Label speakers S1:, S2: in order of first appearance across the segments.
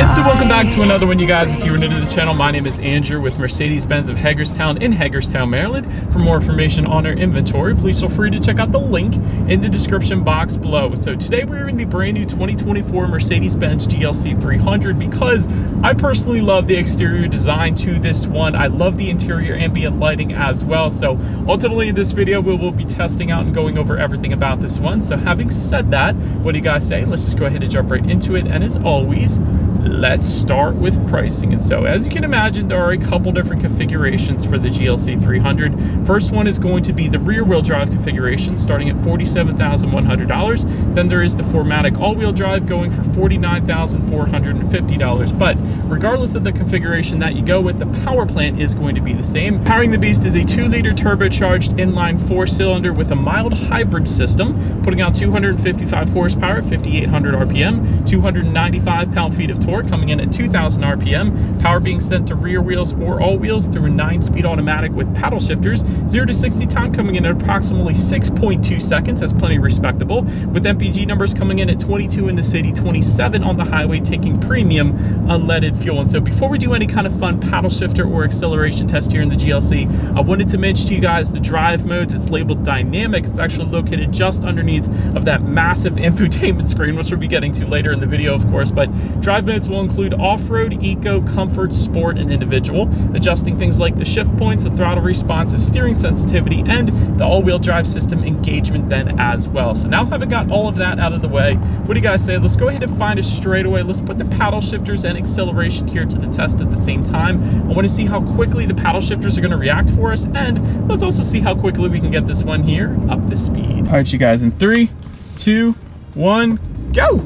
S1: And so welcome back to another one, you guys. If you are new to the channel, my name is Andrew with Mercedes-Benz of Hagerstown in Hagerstown, Maryland. For more information on our inventory, please feel free to check out the link in the description box below. So today we're in the brand new 2024 Mercedes-Benz GLC 300 because I personally love the exterior design to this one. I love the interior ambient lighting as well. So ultimately in this video, we will be testing out and going over everything about this one. So having said that, what do you guys say? Let's just go ahead and jump right into it. And as always, let's start with pricing. And so as you can imagine, there are a couple different configurations for the GLC 300. First one is going to be the rear wheel drive configuration starting at $47,100. Then there is the 4MATIC all-wheel drive going for $49,450. But regardless of the configuration that you go with, the power plant is going to be the same. Powering the beast is a 2-liter turbocharged inline 4-cylinder with a mild hybrid system, putting out 255 horsepower at 5,800 RPM, 295 pound-feet of torque coming in at 2,000 RPM, power being sent to rear wheels or all wheels through a 9-speed automatic with paddle shifters, 0 to 60 time coming in at approximately 6.2 seconds. That's plenty respectable, with MPG numbers coming in at 22 in the city, 27 on the highway, taking premium unleaded fuel. And so before we do any kind of fun paddle shifter or acceleration test here in the GLC, I wanted to mention to you guys the drive modes. It's labeled dynamic. It's actually located just underneath of that massive infotainment screen, which we'll be getting to later in the video, of course. But drive modes will include off-road, eco, comfort, sport, and individual, adjusting things like the shift points, the throttle response, the steering sensitivity, and the all-wheel drive system engagement then as well. So now having got all of that out of the way, what do you guys say? Let's go ahead and find a straightaway. Let's put the paddle shifters and acceleration here to the test at the same time. I want to see how quickly the paddle shifters are going to react for us, and let's also see how quickly we can get this one here up to speed. All right, you guys, in 3, 2, 1, go!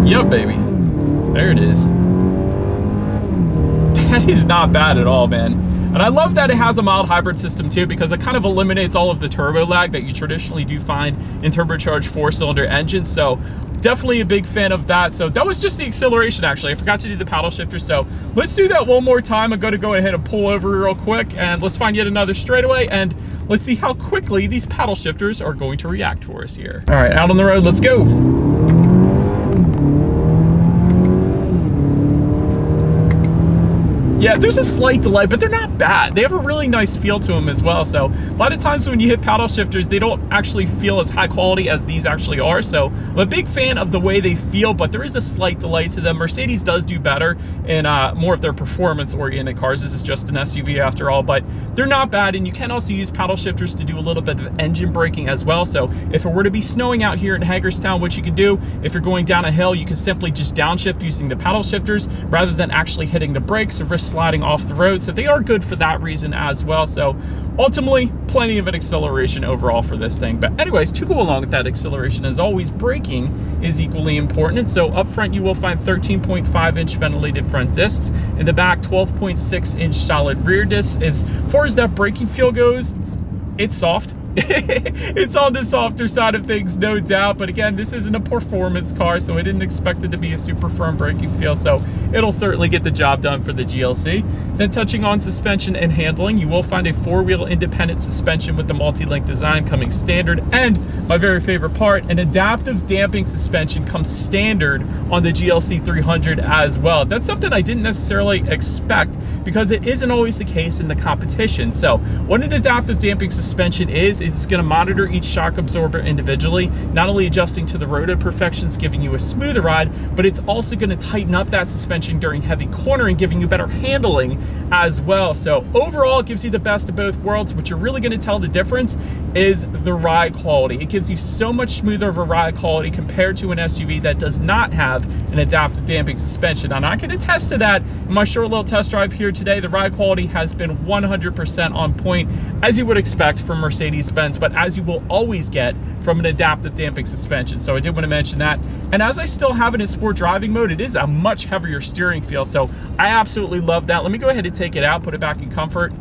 S1: Yep, baby. There it is. That is not bad at all, man. And I love that it has a mild hybrid system too, because it kind of eliminates all of the turbo lag that you traditionally do find in turbocharged 4-cylinder engines. So definitely a big fan of that. So that was just the acceleration, actually. I forgot to do the paddle shifter. So let's do that one more time. I'm going to go ahead and pull over real quick and let's find yet another straightaway, and let's see how quickly these paddle shifters are going to react for us here. All right, out on the road, let's go. Yeah, there's a slight delay, but they're not bad. They have a really nice feel to them as well. So a lot of times when you hit paddle shifters, they don't actually feel as high quality as these actually are. So I'm a big fan of the way they feel, but there is a slight delay to them. Mercedes does do better in more of their performance-oriented cars. This is just an SUV after all, but they're not bad. And you can also use paddle shifters to do a little bit of engine braking as well. So if it were to be snowing out here in Hagerstown, what you can do, if you're going down a hill, you can simply just downshift using the paddle shifters rather than actually hitting the brakes or risk sliding off the road. So they are good for that reason as well. So ultimately, plenty of an acceleration overall for this thing. But anyways, to go along with that acceleration, as always, braking is equally important. And so up front, you will find 13.5-inch ventilated front discs. In the back, 12.6-inch solid rear discs. As far as that braking feel goes, it's soft. It's on the softer side of things, no doubt, but again, this isn't a performance car, so I didn't expect it to be a super firm braking feel, so it'll certainly get the job done for the GLC. Then touching on suspension and handling, you will find a 4-wheel independent suspension with the multi-link design coming standard, and my very favorite part, an adaptive damping suspension comes standard on the GLC 300 as well. That's something I didn't necessarily expect because it isn't always the case in the competition. So what an adaptive damping suspension is, it's going to monitor each shock absorber individually, not only adjusting to the road imperfections, giving you a smoother ride, but it's also going to tighten up that suspension during heavy cornering, giving you better handling as well. So overall, it gives you the best of both worlds. What you're really going to tell the difference is the ride quality. It gives you so much smoother of a ride quality compared to an SUV that does not have an adaptive damping suspension. And I can attest to that in my short little test drive here today. The ride quality has been 100% on point, as you would expect from Mercedes-Benz, but as you will always get from an adaptive damping suspension. So I did want to mention that. And as I still have it in sport driving mode, it is a much heavier steering feel. So I absolutely love that. Let me go ahead and take it out, put it back in comfort.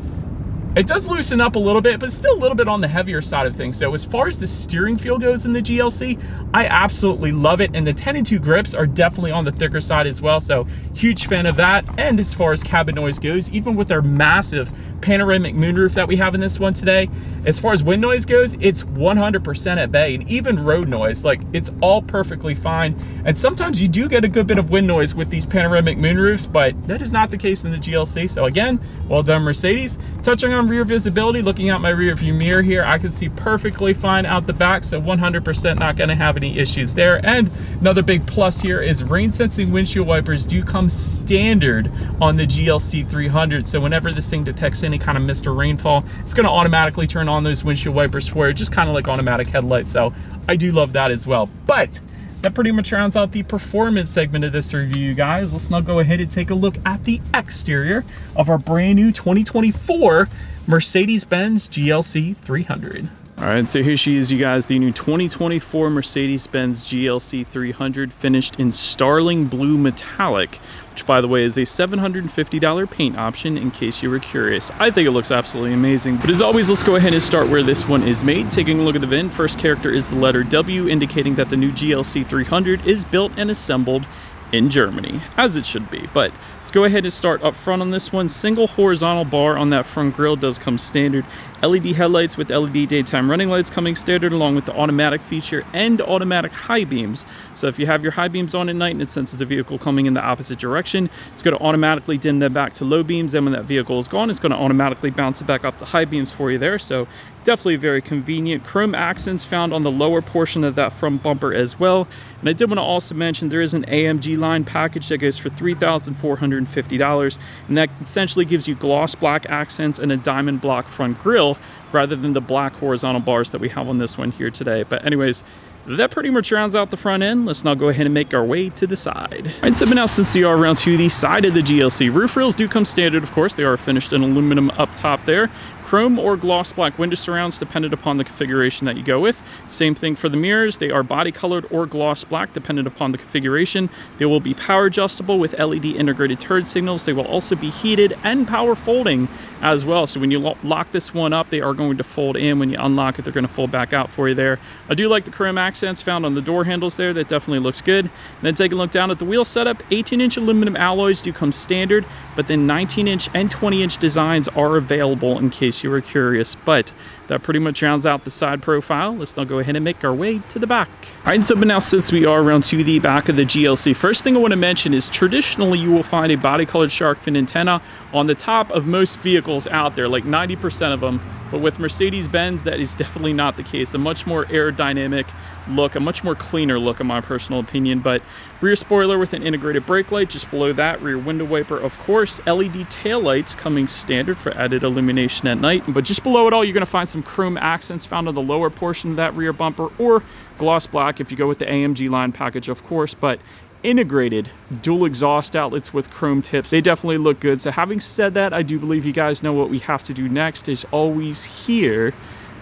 S1: It does loosen up a little bit, but still a little bit on the heavier side of things. So as far as the steering feel goes in the GLC, I absolutely love it. And the 10-2 grips are definitely on the thicker side as well. So huge fan of that. And as far as cabin noise goes, even with our massive panoramic moonroof that we have in this one today, as far as wind noise goes, it's 100% at bay. And even road noise, like, it's all perfectly fine. And sometimes you do get a good bit of wind noise with these panoramic moonroofs, but that is not the case in the GLC. So again, well done, Mercedes. Touching on rear visibility, looking out my rear view mirror here, I can see perfectly fine out the back, so 100% not going to have any issues there. And another big plus here is rain sensing windshield wipers do come standard on the GLC 300. So whenever this thing detects any kind of mist or rainfall, it's going to automatically turn on those windshield wipers for you, just kind of like automatic headlights. So I do love that as well. But that pretty much rounds out the performance segment of this review, guys. Let's now go ahead and take a look at the exterior of our brand new 2024 Mercedes-Benz GLC 300. All right, so here she is, you guys, the new 2024 Mercedes-Benz GLC 300, finished in Starling Blue Metallic, which, by the way, is a $750 paint option, in case you were curious. I think it looks absolutely amazing. But as always, let's go ahead and start where this one is made. Taking a look at the VIN, first character is the letter W, indicating that the new GLC 300 is built and assembled in Germany, as it should be. But let's go ahead and start up front on this one. Single horizontal bar on that front grille does come standard. LED headlights with LED daytime running lights coming standard, along with the automatic feature and automatic high beams. So if you have your high beams on at night and it senses the vehicle coming in the opposite direction, it's going to automatically dim them back to low beams. And when that vehicle is gone, it's going to automatically bounce it back up to high beams for you there. So definitely very convenient. Chrome accents found on the lower portion of that front bumper as well. And I did want to also mention there is an AMG line package that goes for $3,450, and that essentially gives you gloss black accents and a diamond block front grille rather than the black horizontal bars that we have on this one here today. But anyways, that pretty much rounds out the front end. Let's now go ahead and make our way to the side. All right, so now since we are around to the side of the GLC, roof rails do come standard, of course. They are finished in aluminum up top there. Chrome or gloss black window surrounds, dependent upon the configuration that you go with. Same thing for the mirrors. They are body colored or gloss black, dependent upon the configuration. They will be power adjustable with LED integrated turn signals. They will also be heated and power folding as well. So when you lock this one up, they are going to fold in. When you unlock it, they're going to fold back out for you there. I do like the chrome accents found on the door handles there. That definitely looks good. And then take a look down at the wheel setup. 18-inch aluminum alloys do come standard, but then 19-inch and 20-inch designs are available in case you were curious. But that pretty much rounds out the side profile. Let's now go ahead and make our way to the back. All right, so but now since we are around to the back of the GLC, first thing I want to mention is traditionally you will find a body colored shark fin antenna on the top of most vehicles out there, like 90% of them. But with Mercedes-Benz, that is definitely not the case. A much more aerodynamic look, a much more cleaner look in my personal opinion. But rear spoiler with an integrated brake light, just below that, rear window wiper, of course, LED taillights coming standard for added illumination at night. But just below it all, you're gonna find some chrome accents found on the lower portion of that rear bumper, or gloss black if you go with the AMG line package, of course. But integrated dual exhaust outlets with chrome tips, they definitely look good. So having said that, I do believe you guys know what we have to do next. Is always here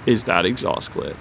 S1: is that exhaust clip.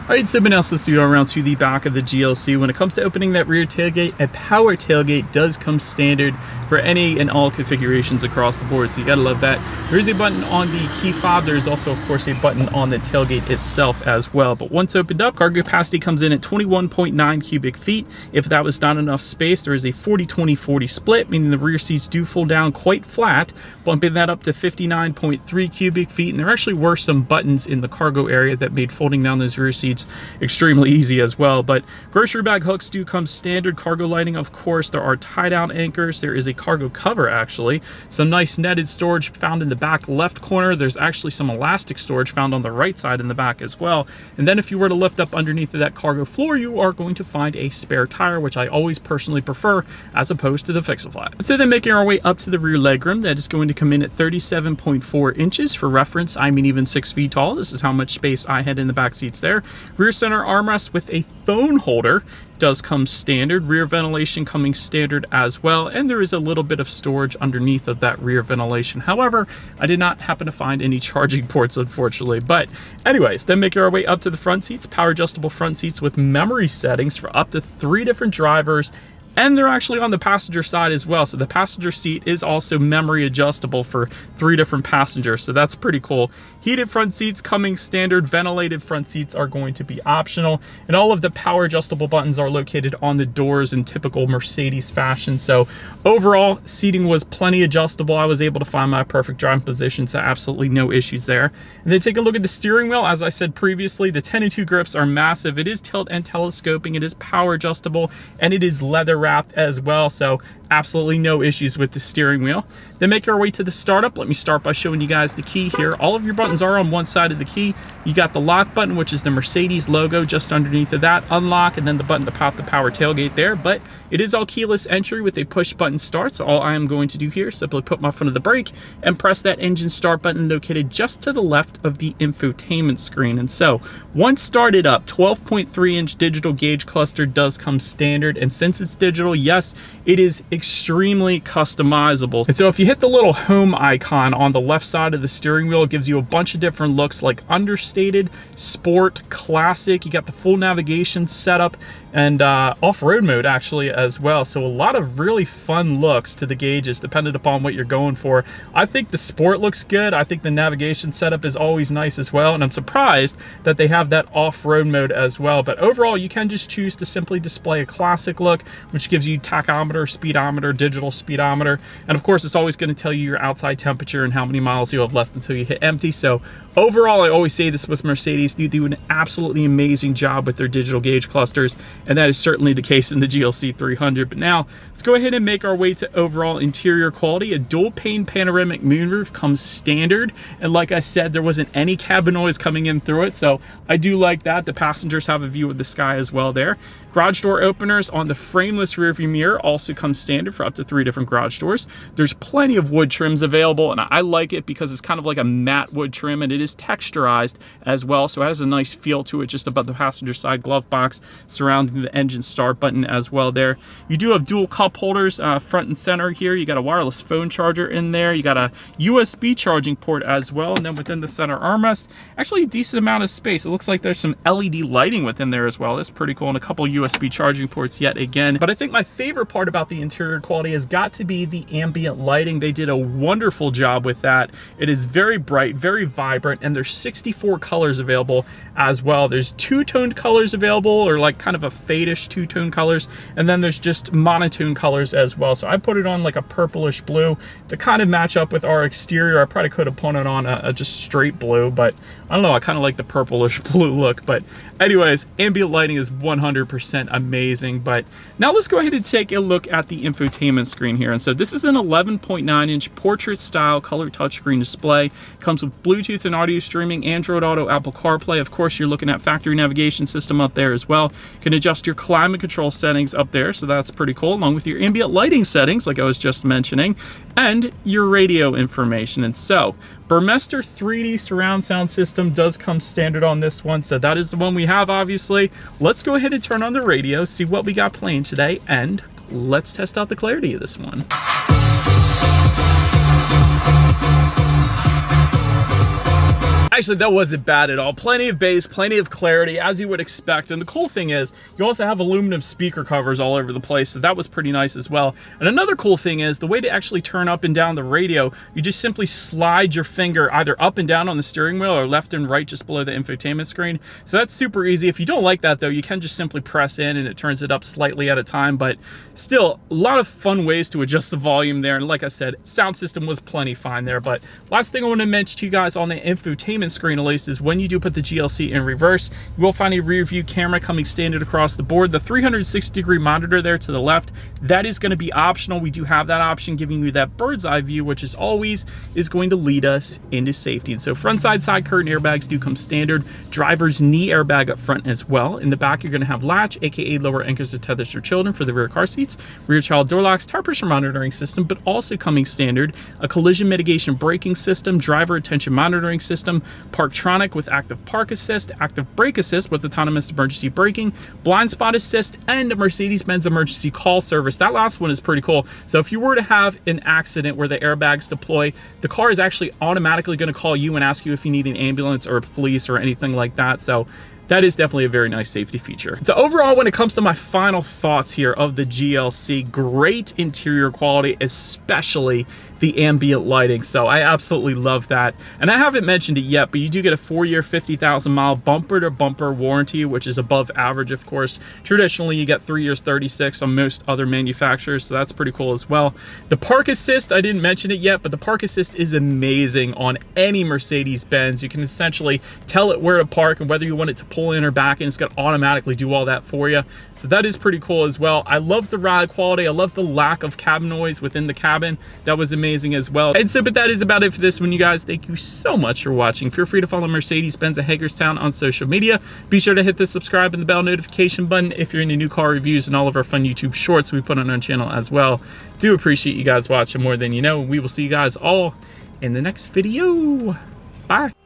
S1: All right, so now let's go around to the back of the GLC. When it comes to opening that rear tailgate, a power tailgate does come standard for any and all configurations across the board, so you gotta love that. There is a button on the key fob. There's also, of course, a button on the tailgate itself as well. But once opened up, cargo capacity comes in at 21.9 cubic feet. If that was not enough space, there is a 40-20-40 split, meaning the rear seats do fold down quite flat, bumping that up to 59.3 cubic feet. And there actually were some buttons in the cargo area that made folding down those rear seats extremely easy as well. But grocery bag hooks do come standard. Cargo lighting, of course. There are tie-down anchors. There is a cargo cover, actually. Some nice netted storage found in the back left corner. There's actually some elastic storage found on the right side in the back as well. And then if you were to lift up underneath of that cargo floor, you are going to find a spare tire, which I always personally prefer as opposed to the fix-a-flat. So then making our way up to the rear legroom, that is going to come in at 37.4 inches. For reference, I'm even 6 feet tall. This is how much space I had in the back seats there. Rear center armrest with a phone holder does come standard, rear ventilation coming standard as well, and there is a little bit of storage underneath of that rear ventilation. However, I did not happen to find any charging ports, unfortunately. But anyways, then making our way up to the front seats, power adjustable front seats with memory settings for up to 3 different drivers, and they're actually on the passenger side as well. So the passenger seat is also memory adjustable for 3 different passengers. So that's pretty cool. Heated front seats coming standard. Ventilated front seats are going to be optional. And all of the power adjustable buttons are located on the doors in typical Mercedes fashion. So overall, seating was plenty adjustable. I was able to find my perfect driving position, so absolutely no issues there. And then take a look at the steering wheel. As I said previously, the 10-2 grips are massive. It is tilt and telescoping. It is power adjustable, and it is leather wrapped as well, so absolutely no issues with the steering wheel. Then make our way to the startup. Let me start by showing you guys the key here. All of your buttons are on one side of the key. You got the lock button, which is the Mercedes logo just underneath of that, unlock, and then the button to pop the power tailgate there. But it is all keyless entry with a push button start. So all I am going to do here is simply put my foot on the brake and press that engine start button located just to the left of the infotainment screen. And so once started up, 12.3-inch digital gauge cluster does come standard, and since it's digital, yes, it is extremely customizable. And so if you hit the little home icon on the left side of the steering wheel, it gives you a bunch of different looks like understated, sport, classic. You got the full navigation setup and off-road mode actually as well. So a lot of really fun looks to the gauges depending upon what you're going for. I think the sport looks good. I think the navigation setup is always nice as well. And I'm surprised that they have that off-road mode as well. But overall, you can just choose to simply display a classic look, which gives you tachometer, speedometer, digital speedometer. And of course, it's always going to tell you your outside temperature and how many miles you have left until you hit empty. So overall, I always say this with Mercedes, they do an absolutely amazing job with their digital gauge clusters. And that is certainly the case in the GLC 300. But now let's go ahead and make our way to overall interior quality. A dual pane panoramic moonroof comes standard. And like I said, there wasn't any cabin noise coming in through it. So I do like that. The passengers have a view of the sky as well there. Garage door openers on the frameless rearview mirror also come standard for up to 3 different garage doors. There's plenty of wood trims available, and I like it because it's kind of like a matte wood trim, and it is texturized as well, so it has a nice feel to it just above the passenger side glove box surrounding the engine start button as well there. You do have dual cup holders front and center here. You got a wireless phone charger in there. You got a USB charging port as well, and then within the center armrest, actually a decent amount of space. It looks like there's some LED lighting within there as well. That's pretty cool, and a couple USB charging ports yet again. But I think my favorite part about the interior quality has got to be the ambient lighting. They did a wonderful job with that. It is very bright, very vibrant, and there's 64 colors available as well. There's two-toned colors available, or like kind of a fade-ish two-tone colors, and then there's just monotone colors as well. So I put it on like a purplish blue to kind of match up with our exterior. I probably could have put it on a just straight blue, but I don't know, I kind of like the purplish blue look. But anyways, ambient lighting is 100% amazing. But now let's go ahead and take a look at the infotainment screen here. And so this is an 11.9-inch portrait style color touchscreen display. Comes with Bluetooth and audio streaming, Android Auto, Apple CarPlay. Of course, you're looking at factory navigation system up there as well. You can adjust your climate control settings up there, so that's pretty cool, along with your ambient lighting settings like I was just mentioning, and your radio information. And so Burmester 3D surround sound system does come standard on this one, so that is the one we have, obviously. Let's go ahead and turn on the radio, see what we got playing today, and let's test out the clarity of this one. Actually, that wasn't bad at all. Plenty of bass, plenty of clarity, as you would expect. And the cool thing is, you also have aluminum speaker covers all over the place, so that was pretty nice as well. And another cool thing is, the way to actually turn up and down the radio, you just simply slide your finger either up and down on the steering wheel or left and right just below the infotainment screen. So that's super easy. If you don't like that, though, you can just simply press in and it turns it up slightly at a time. But still, a lot of fun ways to adjust the volume there. And like I said, sound system was plenty fine there. But last thing I want to mention to you guys on the infotainment screen at least is when you do put the GLC in reverse, you will find a rear view camera coming standard across the board. The 360-degree monitor there to the left, that is going to be optional. We do have that option, giving you that bird's eye view, which is always going to lead us into safety. And so front side curtain airbags do come standard. Driver's knee airbag up front as well. In the back, you're going to have latch, aka lower anchors to tethers for children for the rear car seats, rear child door locks, tire pressure monitoring system, but also coming standard, a collision mitigation braking system, driver attention monitoring system, Parktronic with active park assist, active brake assist with autonomous emergency braking, blind spot assist, and a Mercedes-Benz emergency call service. That last one is pretty cool. So if you were to have an accident where the airbags deploy, the car is actually automatically going to call you and ask you if you need an ambulance or police or anything like that. So that is definitely a very nice safety feature. So overall, when it comes to my final thoughts here of the GLC, great interior quality, especially the ambient lighting. So I absolutely love that. And I haven't mentioned it yet, but you do get a 4-year, 50,000-mile bumper-to-bumper warranty, which is above average, of course. Traditionally, you get 3 years, 36 on most other manufacturers, so that's pretty cool as well. The park assist, I didn't mention it yet, but the park assist is amazing on any Mercedes-Benz. You can essentially tell it where to park and whether you want it to pull in or back, and it's going to automatically do all that for you. So that is pretty cool as well. I love the ride quality. I love the lack of cabin noise within the cabin. That was amazing as well. And so, but that is about it for this one, you guys. Thank you so much for watching. Feel free to follow Mercedes-Benz at Hagerstown on social media. Be sure to hit the subscribe and the bell notification button if you're into new car reviews and all of our fun YouTube shorts we put on our channel as well. Do appreciate you guys watching more than you know. We will see you guys all in the next video. Bye.